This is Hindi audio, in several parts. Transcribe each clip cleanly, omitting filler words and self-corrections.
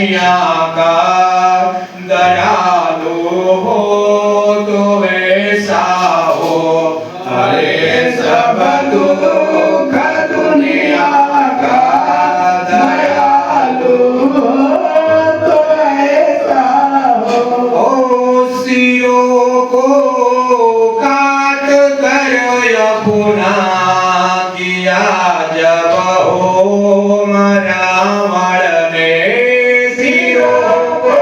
दुनिया का दयालु हो तो ऐसा हो। हरे सब दुख दुनिया का दयालु हो तो ऐसा हो। सिरों को काट कर अपना किया जब हो रावण ने। सिरों को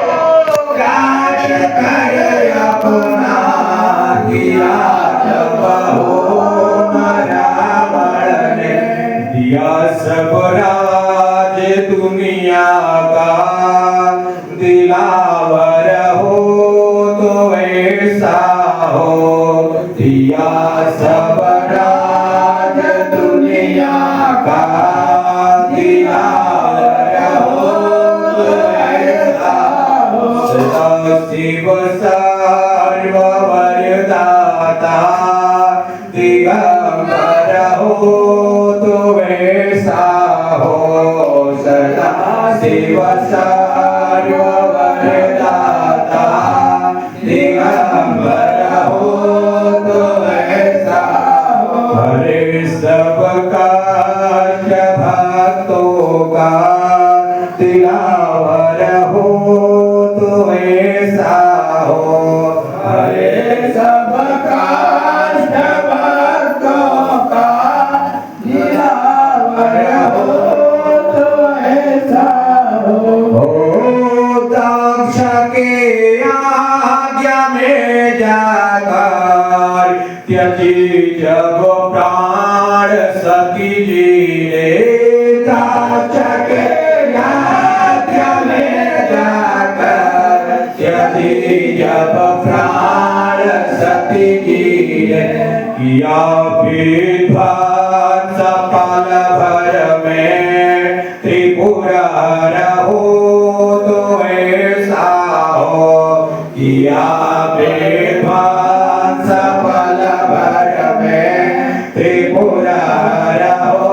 काट कर अपना किया जब हो रावण ने। दिया सब राज दुनिया का दिलावर हो तो ऐसा हो। दिया सब राज दुनिया का दिलावर हो तो ऐसा हो। सदा शिव सर्ववर दाता दिगंबर हो तो ऐसा हो। सदा शिव सर्ववर दाता दिगंबर हो तो ऐसा हो। हरे सब काज भक्तों का दिलावर हो तो ऐसा हो। हरे सब काज भक्तों का दिलावर हो तो ऐसा हो। दक्ष के आज्ञा में जाकर त्यजी जब प्राण सती जी ने। दक्ष के आज्ञा में जाकर त्यजी जब प्राण सती जी ने। किया विध्वंस पल भर में त्रिपुरा हो तो ऐसा हो। किया विध्वंस पल भर में त्रिपुरा हो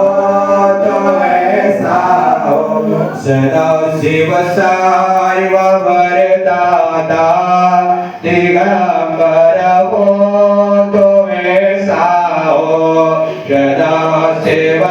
तो ऐसा हो। सदा शिव सर्ववर दाता दिगंबर हो तो ऐसा हो। सदा शिव